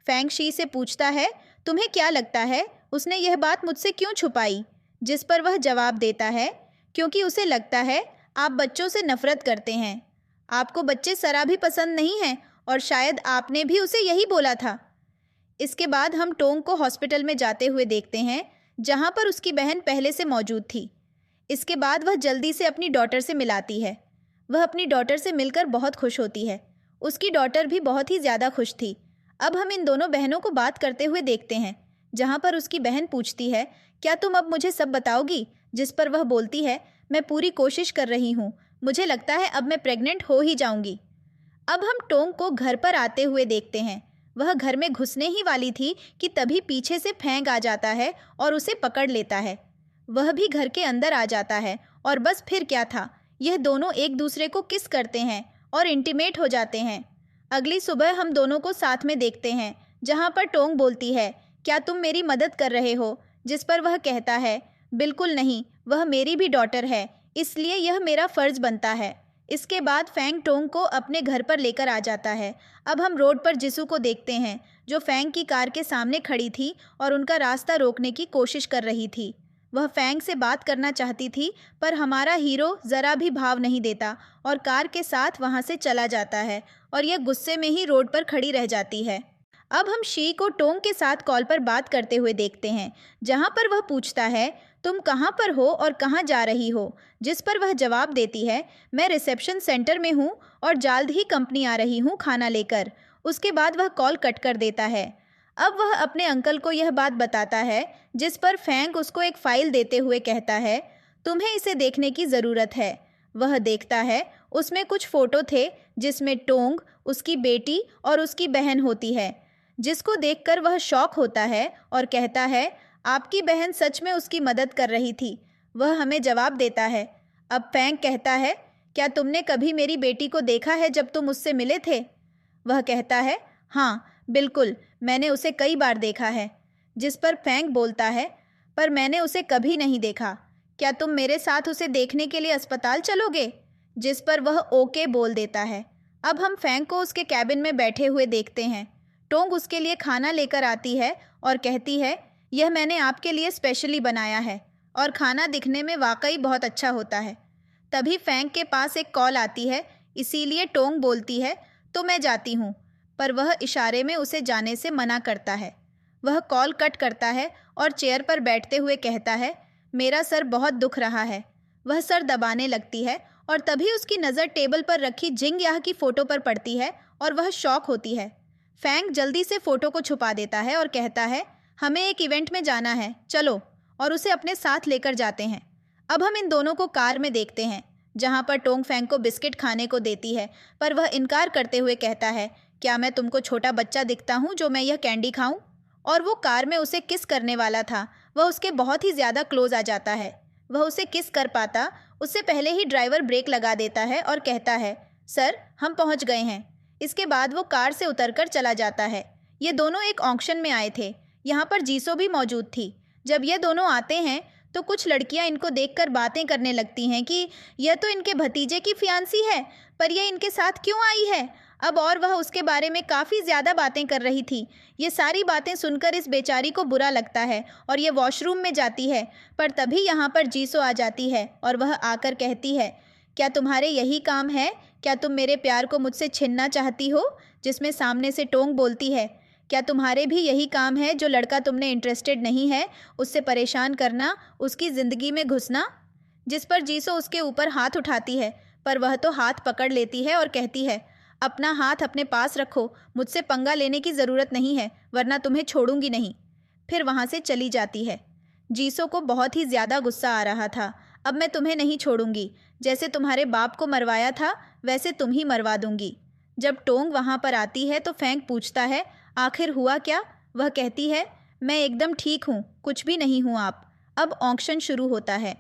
फैंग शी से पूछता है तुम्हें क्या लगता है उसने यह बात मुझसे क्यों छुपाई, जिस पर वह जवाब देता है क्योंकि उसे लगता है आप बच्चों से नफरत करते हैं, आपको बच्चे जरा भी पसंद नहीं हैं और शायद आपने भी उसे यही बोला था। इसके बाद हम टोंग को हॉस्पिटल में जाते हुए देखते हैं जहां पर उसकी बहन पहले से मौजूद थी। इसके बाद वह जल्दी से अपनी डॉटर से मिलाती है। वह अपनी डॉटर से मिलकर बहुत खुश होती है। उसकी डॉटर भी बहुत ही ज़्यादा खुश थी। अब हम इन दोनों बहनों को बात करते हुए देखते हैं जहां पर उसकी बहन पूछती है क्या तुम अब मुझे सब बताओगी, जिस पर वह बोलती है मैं पूरी कोशिश कर रही हूँ, मुझे लगता है अब मैं प्रेग्नेंट हो ही जाऊंगी। अब हम टोंग को घर पर आते हुए देखते हैं। वह घर में घुसने ही वाली थी कि तभी पीछे से फैंग आ जाता है और उसे पकड़ लेता है। वह भी घर के अंदर आ जाता है और बस फिर क्या था, यह दोनों एक दूसरे को किस करते हैं और इंटीमेट हो जाते हैं। अगली सुबह हम दोनों को साथ में देखते हैं जहाँ पर टोंग बोलती है क्या तुम मेरी मदद कर रहे हो, जिस पर वह कहता है बिल्कुल नहीं, वह मेरी भी डॉटर है, इसलिए यह मेरा फ़र्ज़ बनता है। इसके बाद फैंग टोंग को अपने घर पर लेकर आ जाता है। अब हम रोड पर जिसू को देखते हैं, जो फैंग की कार के सामने खड़ी थी और उनका रास्ता रोकने की कोशिश कर रही थी। वह फैंग से बात करना चाहती थी, पर हमारा हीरो ज़रा भी भाव नहीं देता और कार के साथ वहाँ से चला जाता है और यह गुस्से में ही रोड पर खड़ी रह जाती है। अब हम शी को टोंग के साथ कॉल पर बात करते हुए देखते हैं, जहाँ पर वह पूछता है, तुम कहाँ पर हो और कहाँ जा रही हो? जिस पर वह जवाब देती है, मैं रिसेप्शन सेंटर में हूँ और जल्द ही कंपनी आ रही हूँ खाना लेकर। उसके बाद वह कॉल कट कर देता है। अब वह अपने अंकल को यह बात बताता है, जिस पर फैंग उसको एक फ़ाइल देते हुए कहता है, तुम्हें इसे देखने की ज़रूरत है। वह देखता है, उसमें कुछ फ़ोटो थे जिसमें टोंग, उसकी बेटी और उसकी बहन होती है, जिसको देखकर वह शॉक होता है और कहता है, आपकी बहन सच में उसकी मदद कर रही थी। वह हमें जवाब देता है। अब फैंग कहता है, क्या तुमने कभी मेरी बेटी को देखा है जब तुम उससे मिले थे? वह कहता है, हाँ बिल्कुल, मैंने उसे कई बार देखा है। जिस पर फैंग बोलता है, पर मैंने उसे कभी नहीं देखा। क्या तुम मेरे साथ उसे देखने के लिए अस्पताल चलोगे? जिस पर वह ओके बोल देता है। अब हम फैंग को उसके कैबिन में बैठे हुए देखते हैं। टोंग उसके लिए खाना लेकर आती है और कहती है, यह मैंने आपके लिए स्पेशली बनाया है और खाना दिखने में वाकई बहुत अच्छा होता है। तभी फैंग के पास एक कॉल आती है, इसीलिए टोंग बोलती है, तो मैं जाती हूँ, पर वह इशारे में उसे जाने से मना करता है। वह कॉल कट करता है और चेयर पर बैठते हुए कहता है, मेरा सर बहुत दुख रहा है। वह सर दबाने लगती है और तभी उसकी नज़र टेबल पर रखी जिंग याह की फ़ोटो पर पड़ती है और वह शॉक होती है। फैंग जल्दी से फ़ोटो को छुपा देता है और कहता है, हमें एक इवेंट में जाना है, चलो, और उसे अपने साथ लेकर जाते हैं। अब हम इन दोनों को कार में देखते हैं, जहाँ पर टोंग फैंग को बिस्किट खाने को देती है, पर वह इनकार करते हुए कहता है, क्या मैं तुमको छोटा बच्चा दिखता हूँ जो मैं यह कैंडी खाऊं? और वो कार में उसे किस करने वाला था, वह उसके बहुत ही ज़्यादा क्लोज आ जाता है। वह उसे किस कर पाता, उससे पहले ही ड्राइवर ब्रेक लगा देता है और कहता है, सर हम पहुँच गए हैं। इसके बाद वो कार से उतरकर चला जाता है। ये दोनों एक ऑक्शन में आए थे। यहाँ पर जीसो भी मौजूद थी। जब ये दोनों आते हैं तो कुछ लड़कियाँ इनको देखकर बातें करने लगती हैं कि यह तो इनके भतीजे की फियांसी है, पर यह इनके साथ क्यों आई है? अब और वह उसके बारे में काफ़ी ज़्यादा बातें कर रही थी। ये सारी बातें सुनकर इस बेचारी को बुरा लगता है और ये वॉशरूम में जाती है, पर तभी यहाँ पर जीसो आ जाती है और वह आकर कहती है, क्या तुम्हारे यही काम है? क्या तुम मेरे प्यार को मुझसे छीनना चाहती हो? जिसमें सामने से टोंग बोलती है, क्या तुम्हारे भी यही काम है? जो लड़का तुमने इंटरेस्टेड नहीं है उससे परेशान करना, उसकी ज़िंदगी में घुसना? जिस पर जीसो उसके ऊपर हाथ उठाती है, पर वह तो हाथ पकड़ लेती है और कहती है, अपना हाथ अपने पास रखो, मुझसे पंगा लेने की ज़रूरत नहीं है, वरना तुम्हें छोड़ूंगी नहीं। फिर वहाँ से चली जाती है। जीसो को बहुत ही ज़्यादा गुस्सा आ रहा था। अब मैं तुम्हें नहीं छोड़ूंगी, जैसे तुम्हारे बाप को मरवाया था वैसे तुम ही मरवा दूंगी। जब टोंग वहाँ पर आती है तो फैंग पूछता है, आखिर हुआ क्या? वह कहती है, मैं एकदम ठीक हूँ, कुछ भी नहीं हूँ आप। अब ऑक्शन शुरू होता है।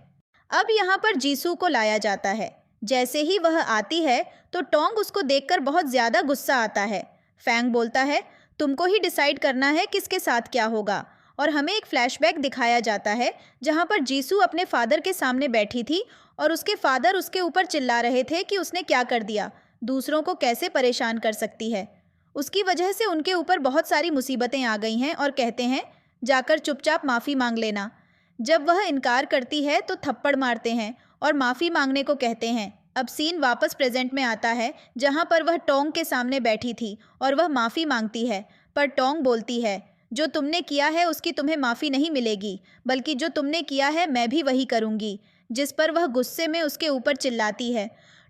अब यहाँ पर जीसू को लाया जाता है। जैसे ही वह आती है तो टोंग उसको देखकर बहुत ज़्यादा गुस्सा आता है। फैंग बोलता है, तुमको ही डिसाइड करना है किसके साथ क्या होगा। और हमें एक फ्लैशबैक दिखाया जाता है जहाँ पर जीसू अपने फादर के सामने बैठी थी और उसके फादर उसके ऊपर चिल्ला रहे थे कि उसने क्या कर दिया, दूसरों को कैसे परेशान कर सकती है। उसकी वजह से उनके ऊपर बहुत सारी मुसीबतें आ गई हैं और कहते हैं, जाकर चुपचाप माफ़ी मांग लेना। जब वह इनकार करती है तो थप्पड़ मारते हैं और माफ़ी मांगने को कहते हैं। अब सीन वापस प्रेजेंट में आता है, जहाँ पर वह टोंग के सामने बैठी थी और वह माफ़ी मांगती है, पर टोंग बोलती है, जो तुमने किया है उसकी तुम्हें माफ़ी नहीं मिलेगी, बल्कि जो तुमने किया है मैं भी वही करूँगी। जिस पर वह गुस्से में उसके ऊपर चिल्लाती है।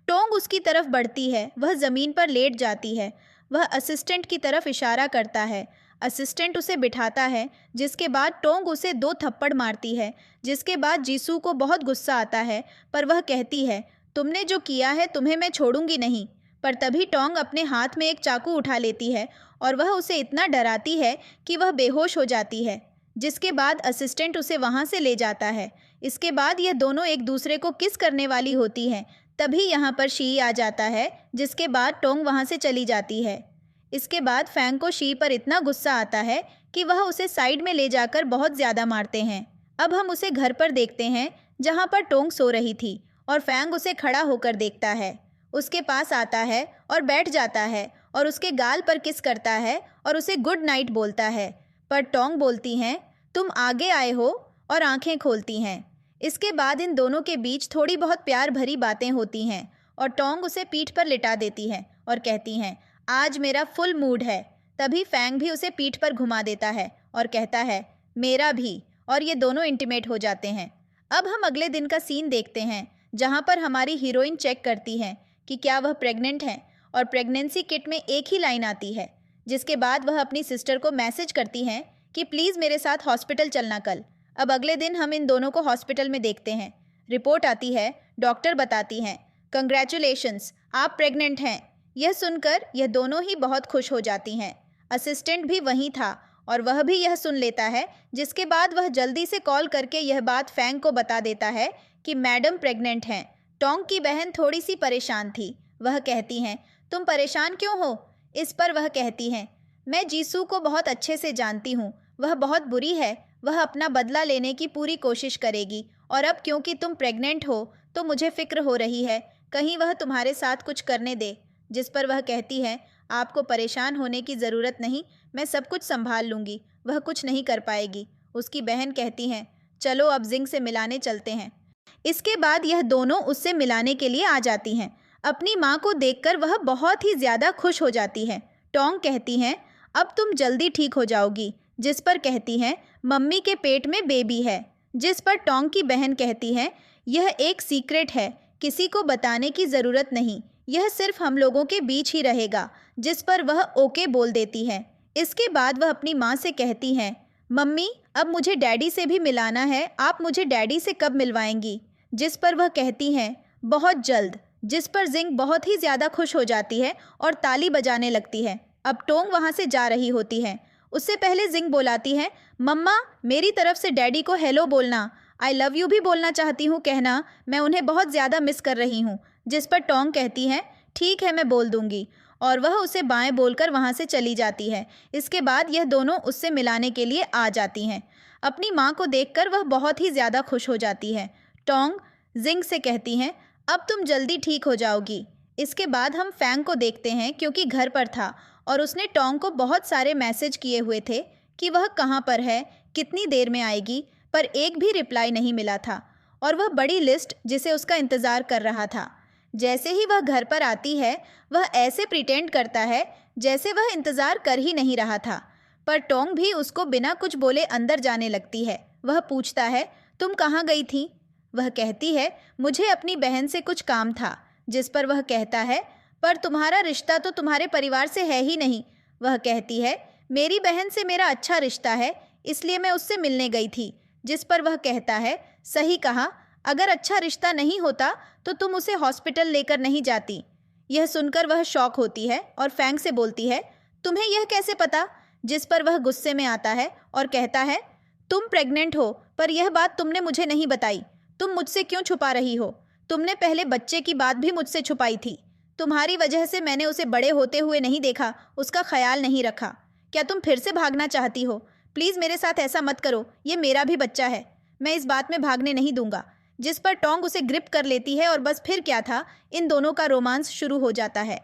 टोंग उसकी तरफ बढ़ती है, वह ज़मीन पर लेट जाती है। वह असिस्टेंट की तरफ इशारा करता है। असिस्टेंट उसे बिठाता है, जिसके बाद टोंग उसे 2 थप्पड़ मारती है। जिसके बाद जीसू को बहुत गुस्सा आता है, पर वह कहती है, तुमने जो किया है तुम्हें मैं छोड़ूंगी नहीं। पर तभी टोंग अपने हाथ में एक चाकू उठा लेती है और वह उसे इतना डराती है कि वह बेहोश हो जाती है। जिसके बाद असिस्टेंट उसे वहाँ से ले जाता है। इसके बाद यह दोनों एक दूसरे को किस करने वाली होती हैं। तभी यहाँ पर शी आ जाता है, जिसके बाद टोंग वहाँ से चली जाती है। इसके बाद फैंग को शी पर इतना गुस्सा आता है कि वह उसे साइड में ले जाकर बहुत ज़्यादा मारते हैं। अब हम उसे घर पर देखते हैं, जहाँ पर टोंग सो रही थी और फैंग उसे खड़ा होकर देखता है। उसके पास आता है और बैठ जाता है और उसके गाल पर किस करता है और उसे गुड नाइट बोलता है। पर टोंग बोलती हैं, तुम आगे आए हो, और आंखें खोलती हैं। इसके बाद इन दोनों के बीच थोड़ी बहुत प्यार भरी बातें होती हैं और टोंग उसे पीठ पर लिटा देती है और कहती हैं, आज मेरा फुल मूड है। तभी फैंग भी उसे पीठ पर घुमा देता है और कहता है, मेरा भी, और ये दोनों इंटीमेट हो जाते हैं। अब हम अगले दिन का सीन देखते हैं जहाँ पर हमारी हीरोइन चेक करती है कि क्या वह प्रेग्नेंट है, और प्रेगनेंसी किट में एक ही लाइन आती है, जिसके बाद वह अपनी सिस्टर को मैसेज करती हैं कि प्लीज़ मेरे साथ हॉस्पिटल चलना कल। अब अगले दिन हम इन दोनों को हॉस्पिटल में देखते हैं। रिपोर्ट आती है, डॉक्टर बताती हैं, कंग्रेचुलेशंस, आप प्रेग्नेंट हैं। यह सुनकर यह दोनों ही बहुत खुश हो जाती हैं। असिस्टेंट भी वहीं था और वह भी यह सुन लेता है, जिसके बाद वह जल्दी से कॉल करके यह बात फैंग को बता देता है कि मैडम प्रेग्नेंट हैं। टोंग की बहन थोड़ी सी परेशान थी। वह कहती हैं, तुम परेशान क्यों हो? इस पर वह कहती हैं, मैं जीसू को बहुत अच्छे से जानती हूँ, वह बहुत बुरी है, वह अपना बदला लेने की पूरी कोशिश करेगी, और अब क्योंकि तुम प्रेग्नेंट हो तो मुझे फ़िक्र हो रही है, कहीं वह तुम्हारे साथ कुछ करने दे। जिस पर वह कहती है, आपको परेशान होने की ज़रूरत नहीं, मैं सब कुछ संभाल लूँगी, वह कुछ नहीं कर पाएगी। उसकी बहन कहती हैं, चलो अब जिंग से मिलाने चलते हैं। इसके बाद यह दोनों उससे मिलाने के लिए आ जाती हैं। अपनी माँ को देखकर वह बहुत ही ज़्यादा खुश हो जाती है। टोंग कहती हैं, अब तुम जल्दी ठीक हो जाओगी। जिस पर कहती हैं, मम्मी के पेट में बेबी है। जिस पर टोंग की बहन कहती है, यह एक सीक्रेट है, किसी को बताने की ज़रूरत नहीं, यह सिर्फ हम लोगों के बीच ही रहेगा। जिस पर वह ओके बोल देती है। इसके बाद वह अपनी माँ से कहती हैं, मम्मी अब मुझे डैडी से भी मिलाना है, आप मुझे डैडी से कब मिलवाएंगी? जिस पर वह कहती हैं, बहुत जल्द। जिस पर जिंग बहुत ही ज़्यादा खुश हो जाती है और ताली बजाने लगती है। अब टोंग वहाँ से जा रही होती है। उससे पहले जिंग बुलाती है, मम्मा मेरी तरफ से डैडी को हेलो बोलना, आई लव यू भी बोलना चाहती हूँ, कहना मैं उन्हें बहुत ज़्यादा मिस कर रही हूँ। जिस पर टोंग कहती है, ठीक है मैं बोल दूँगी, और वह उसे बाएं बोलकर वहाँ से चली जाती है। इसके बाद यह दोनों उससे मिलाने के लिए आ जाती हैं। अपनी माँ को देखकर वह बहुत ही ज़्यादा खुश हो जाती है। टोंग जिंग से कहती हैं, अब तुम जल्दी ठीक हो जाओगी। इसके बाद हम फैंग को देखते हैं, क्योंकि घर पर था और उसने टोंग को बहुत सारे मैसेज किए हुए थे कि वह कहाँ पर है, कितनी देर में आएगी, पर एक भी रिप्लाई नहीं मिला था और वह बड़ी लिस्ट जिसे उसका इंतज़ार कर रहा था। जैसे ही वह घर पर आती है, वह ऐसे प्रिटेंड करता है जैसे वह इंतज़ार कर ही नहीं रहा था, पर टोंग भी उसको बिना कुछ बोले अंदर जाने लगती है। वह पूछता है, तुम कहाँ गई थी? वह कहती है, मुझे अपनी बहन से कुछ काम था। जिस पर वह कहता है, पर तुम्हारा रिश्ता तो तुम्हारे परिवार से है ही नहीं। वह कहती है, मेरी बहन से मेरा अच्छा रिश्ता है, इसलिए मैं उससे मिलने गई थी। जिस पर वह कहता है, सही कहा, अगर अच्छा रिश्ता नहीं होता तो तुम उसे हॉस्पिटल लेकर नहीं जाती। यह सुनकर वह शॉक होती है और फैंग से बोलती है, तुम्हें यह कैसे पता? जिस पर वह गुस्से में आता है और कहता है, तुम प्रेग्नेंट हो, पर यह बात तुमने मुझे नहीं बताई। तुम मुझसे क्यों छुपा रही हो? तुमने पहले बच्चे की बात भी मुझसे छुपाई थी। तुम्हारी वजह से मैंने उसे बड़े होते हुए नहीं देखा, उसका ख्याल नहीं रखा। क्या तुम फिर से भागना चाहती हो? प्लीज़ मेरे साथ ऐसा मत करो, ये मेरा भी बच्चा है, मैं इस बात में भागने नहीं दूंगा। जिस पर टोंग उसे ग्रिप कर लेती है और बस फिर क्या था, इन दोनों का रोमांस शुरू हो जाता है।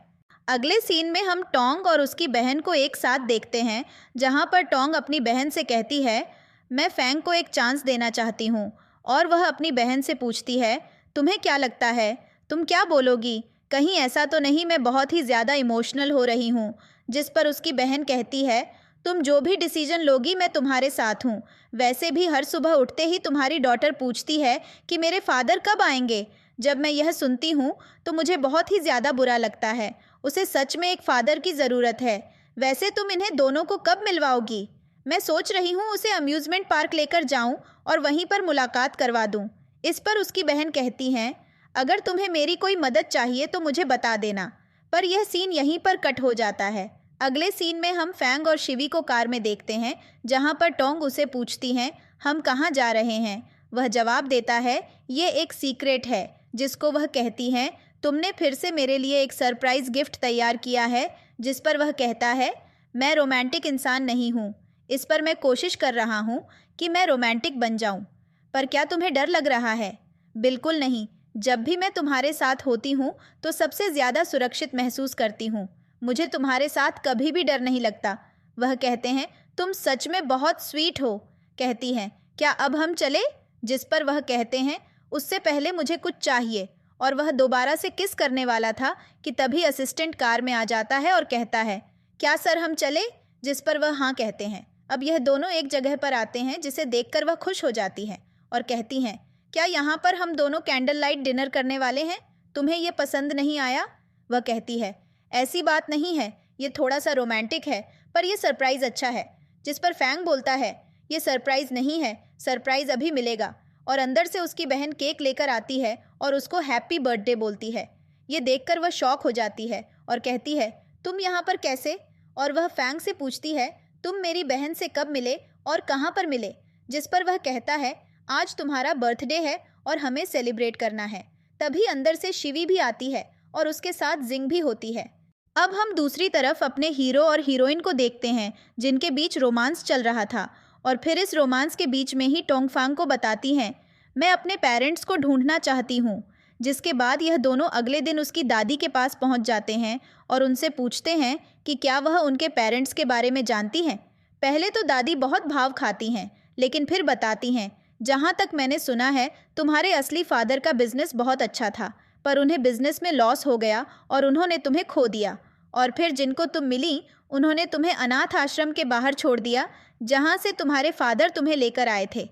अगले सीन में हम टोंग और उसकी बहन को एक साथ देखते हैं, जहाँ पर टोंग अपनी बहन से कहती है, मैं फैंग को एक चांस देना चाहती हूँ, और वह अपनी बहन से पूछती है, तुम्हें क्या लगता है, तुम क्या बोलोगी? कहीं ऐसा तो नहीं मैं बहुत ही ज़्यादा इमोशनल हो रही हूँ? जिस पर उसकी बहन कहती है, तुम जो भी डिसीजन लोगी मैं तुम्हारे साथ हूँ। वैसे भी हर सुबह उठते ही तुम्हारी डॉटर पूछती है कि मेरे फादर कब आएंगे। जब मैं यह सुनती हूँ तो मुझे बहुत ही ज़्यादा बुरा लगता है। उसे सच में एक फ़ादर की ज़रूरत है। वैसे तुम इन्हें दोनों को कब मिलवाओगी? मैं सोच रही हूँ उसे अम्यूज़मेंट पार्क लेकर जाऊँ और वहीं पर मुलाकात करवा दूँ। इस पर उसकी बहन कहती हैं, अगर तुम्हें मेरी कोई मदद चाहिए तो मुझे बता देना। पर यह सीन यहीं पर कट हो जाता है। अगले सीन में हम फैंग और शिवी को कार में देखते हैं, जहाँ पर टोंग उसे पूछती हैं, हम कहाँ जा रहे हैं? वह जवाब देता है, ये एक सीक्रेट है। जिसको वह कहती हैं, तुमने फिर से मेरे लिए एक सरप्राइज़ गिफ्ट तैयार किया है। जिस पर वह कहता है, मैं रोमांटिक इंसान नहीं हूँ। इस पर मैं कोशिश कर रहा हूँ कि मैं रोमांटिक बन जाऊँ। पर क्या तुम्हें डर लग रहा है? बिल्कुल नहीं। जब भी मैं तुम्हारे साथ होती हूँ तो सबसे ज़्यादा सुरक्षित महसूस करती हूँ। मुझे तुम्हारे साथ कभी भी डर नहीं लगता। वह कहते हैं, तुम सच में बहुत स्वीट हो। कहती हैं, क्या अब हम चले? जिस पर वह कहते हैं, उससे पहले मुझे कुछ चाहिए। और वह दोबारा से किस करने वाला था कि तभी असिस्टेंट कार में आ जाता है और कहता है, क्या सर हम चले? जिस पर वह हाँ कहते हैं। अब यह दोनों एक जगह पर आते हैं जिसे देखकर वह खुश हो जाती हैं और कहती हैं, क्या यहाँ पर हम दोनों कैंडल लाइट डिनर करने वाले हैं? तुम्हें यह पसंद नहीं आया? वह कहती है, ऐसी बात नहीं है, ये थोड़ा सा रोमांटिक है, पर यह सरप्राइज़ अच्छा है। जिस पर फैंग बोलता है, ये सरप्राइज़ नहीं है, सरप्राइज़ अभी मिलेगा। और अंदर से उसकी बहन केक लेकर आती है और उसको हैप्पी बर्थडे बोलती है। ये देखकर वह शॉक हो जाती है और कहती है, तुम यहाँ पर कैसे? और वह फैंग से पूछती है, तुम मेरी बहन से कब मिले और कहाँ पर मिले? जिस पर वह कहता है, आज तुम्हारा बर्थडे है और हमें सेलिब्रेट करना है। तभी अंदर से शिवी भी आती है और उसके साथ जिंग भी होती है। अब हम दूसरी तरफ अपने हीरो और हीरोइन को देखते हैं जिनके बीच रोमांस चल रहा था। और फिर इस रोमांस के बीच में ही टोंगफांग को बताती हैं, मैं अपने पेरेंट्स को ढूंढना चाहती हूँ। जिसके बाद यह दोनों अगले दिन उसकी दादी के पास पहुँच जाते हैं और उनसे पूछते हैं कि क्या वह उनके पेरेंट्स के बारे में जानती हैं। पहले तो दादी बहुत भाव खाती हैं, लेकिन फिर बताती हैं, जहाँ तक मैंने सुना है तुम्हारे असली फादर का बिजनेस बहुत अच्छा था, पर उन्हें बिजनेस में लॉस हो गया और उन्होंने तुम्हें खो दिया। और फिर जिनको तुम मिली उन्होंने तुम्हें अनाथ आश्रम के बाहर छोड़ दिया जहाँ से तुम्हारे फादर तुम्हें लेकर आए थे।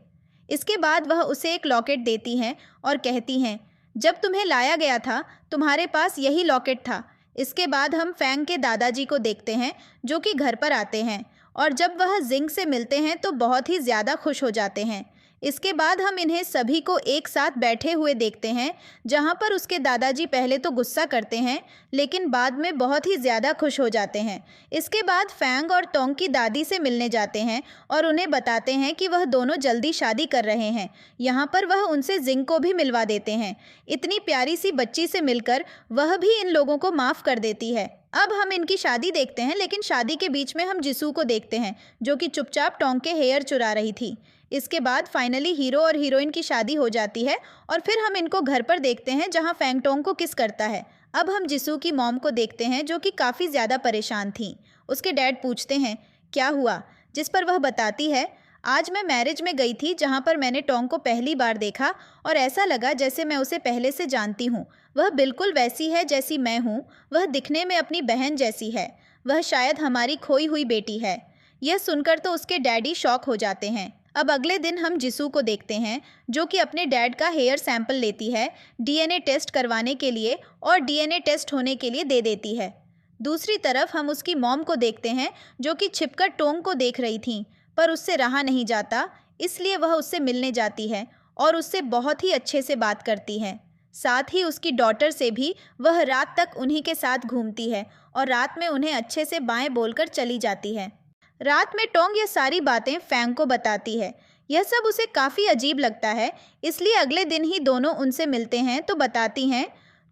इसके बाद वह उसे एक लॉकेट देती हैं और कहती हैं, जब तुम्हें लाया गया था तुम्हारे पास यही लॉकेट था। इसके बाद हम फैंग के दादाजी को देखते हैं जो कि घर पर आते हैं और जब वह जिंग से मिलते हैं तो बहुत ही ज़्यादा खुश हो जाते हैं। इसके बाद हम इन्हें सभी को एक साथ बैठे हुए देखते हैं जहां पर उसके दादाजी पहले तो गुस्सा करते हैं लेकिन बाद में बहुत ही ज़्यादा खुश हो जाते हैं। इसके बाद फैंग और टोंग की दादी से मिलने जाते हैं और उन्हें बताते हैं कि वह दोनों जल्दी शादी कर रहे हैं। यहाँ पर वह उनसे जिंग को भी मिलवा देते हैं। इतनी प्यारी सी बच्ची से मिलकर वह भी इन लोगों को माफ़ कर देती है। अब हम इनकी शादी देखते हैं, लेकिन शादी के बीच में हम जिसू को देखते हैं जो कि चुपचाप टोंग के हेयर चुरा रही थी। इसके बाद फाइनली हीरो और हीरोइन की शादी हो जाती है और फिर हम इनको घर पर देखते हैं जहां फैंग टोंग को किस करता है। अब हम जिसू की मॉम को देखते हैं जो कि काफ़ी ज़्यादा परेशान थी। उसके डैड पूछते हैं, क्या हुआ? जिस पर वह बताती है, आज मैं मैरिज में गई थी जहाँ पर मैंने टोंग को पहली बार देखा और ऐसा लगा जैसे मैं उसे पहले से जानती हूँ। वह बिल्कुल वैसी है जैसी मैं हूँ। वह दिखने में अपनी बहन जैसी है। वह शायद हमारी खोई हुई बेटी है। यह सुनकर तो उसके डैडी शॉक हो जाते हैं। अब अगले दिन हम जिसू को देखते हैं जो कि अपने डैड का हेयर सैंपल लेती है डीएनए टेस्ट करवाने के लिए और डीएनए टेस्ट होने के लिए दे देती है। दूसरी तरफ हम उसकी मॉम को देखते हैं जो कि छिपकर टोंग को देख रही थी, पर उससे रहा नहीं जाता, इसलिए वह उससे मिलने जाती है और उससे बहुत ही अच्छे से बात करती है। साथ ही उसकी डॉटर से भी वह रात तक उन्हीं के साथ घूमती है और रात में उन्हें अच्छे से बाएं बोलकर चली जाती है। रात में टोंग ये सारी बातें फैंग को बताती है। यह सब उसे काफ़ी अजीब लगता है, इसलिए अगले दिन ही दोनों उनसे मिलते हैं तो बताती हैं,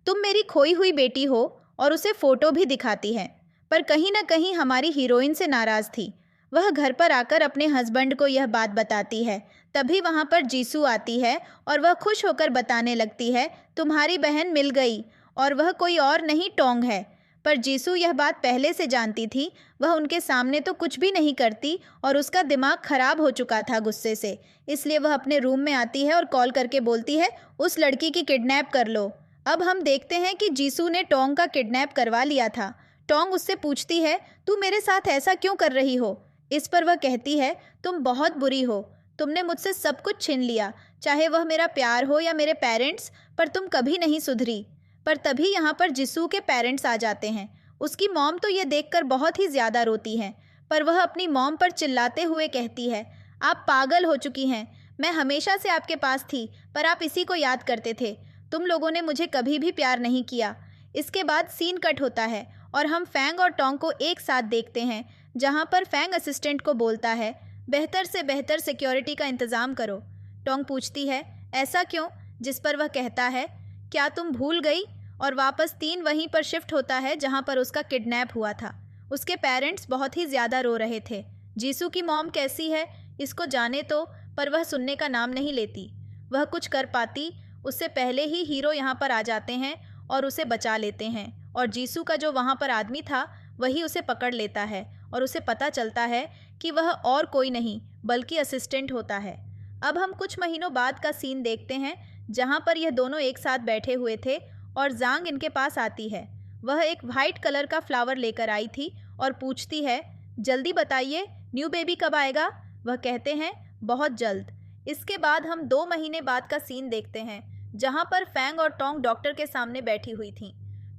तुम मेरी खोई हुई बेटी हो, और उसे फ़ोटो भी दिखाती है। पर कहीं ना कहीं हमारी हीरोइन से नाराज़ थी। वह घर पर आकर अपने हस्बैंड को यह बात बताती है। तभी वहाँ पर जीसू आती है और वह खुश होकर बताने लगती है, तुम्हारी बहन मिल गई और वह कोई और नहीं टोंग है। पर जीसू यह बात पहले से जानती थी। वह उनके सामने तो कुछ भी नहीं करती और उसका दिमाग खराब हो चुका था गुस्से से, इसलिए वह अपने रूम में आती है और कॉल करके बोलती है, उस लड़की की किडनैप कर लो। अब हम देखते हैं कि जीसू ने टोंग का किडनैप करवा लिया था। टोंग उससे पूछती है, तू मेरे साथ ऐसा क्यों कर रही हो? इस पर वह कहती है, तुम बहुत बुरी हो, तुमने मुझसे सब कुछ छीन लिया, चाहे वह मेरा प्यार हो या मेरे पेरेंट्स, पर तुम कभी नहीं सुधरी। पर तभी यहाँ पर जिसू के पेरेंट्स आ जाते हैं। उसकी मॉम तो ये देखकर बहुत ही ज़्यादा रोती है, पर वह अपनी मॉम पर चिल्लाते हुए कहती है, आप पागल हो चुकी हैं, मैं हमेशा से आपके पास थी, पर आप इसी को याद करते थे, तुम लोगों ने मुझे कभी भी प्यार नहीं किया। इसके बाद सीन कट होता है और हम फैंग और टोंग को एक साथ देखते हैं, जहाँ पर फैंग असिस्टेंट को बोलता है, बेहतर से बेहतर सिक्योरिटी का इंतज़ाम करो। टोंग पूछती है, ऐसा क्यों? जिस पर वह कहता है, क्या तुम भूल गई? और वापस 3 वहीं पर शिफ्ट होता है जहां पर उसका किडनैप हुआ था। उसके पेरेंट्स बहुत ही ज़्यादा रो रहे थे। जीसू की मॉम कैसी है इसको जाने तो, पर वह सुनने का नाम नहीं लेती। वह कुछ कर पाती उससे पहले ही हीरो यहाँ पर आ जाते हैं और उसे बचा लेते हैं और जीसू का जो वहाँ पर आदमी था वही उसे पकड़ लेता है और उसे पता चलता है कि वह और कोई नहीं बल्कि असिस्टेंट होता है। अब हम कुछ महीनों बाद का सीन देखते हैं जहाँ पर यह दोनों एक साथ बैठे हुए थे और जांग इनके पास आती है। वह एक वाइट कलर का फ्लावर लेकर आई थी और पूछती है, जल्दी बताइए न्यू बेबी कब आएगा। वह कहते हैं बहुत जल्द। इसके बाद हम 2 महीने बाद का सीन देखते हैं जहाँ पर फैंग और टोंग डॉक्टर के सामने बैठी हुई थीं।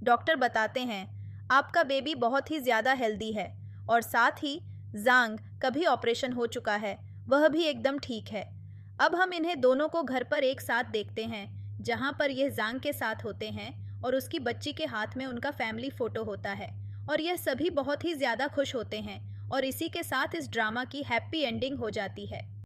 डॉक्टर बताते हैं आपका बेबी बहुत ही ज़्यादा हेल्दी है और साथ ही जांग का भी ऑपरेशन हो चुका है, वह भी एकदम ठीक है। अब हम इन्हें दोनों को घर पर एक साथ देखते हैं जहाँ पर यह जांग के साथ होते हैं और उसकी बच्ची के हाथ में उनका फैमिली फ़ोटो होता है और यह सभी बहुत ही ज़्यादा खुश होते हैं और इसी के साथ इस ड्रामा की हैप्पी एंडिंग हो जाती है।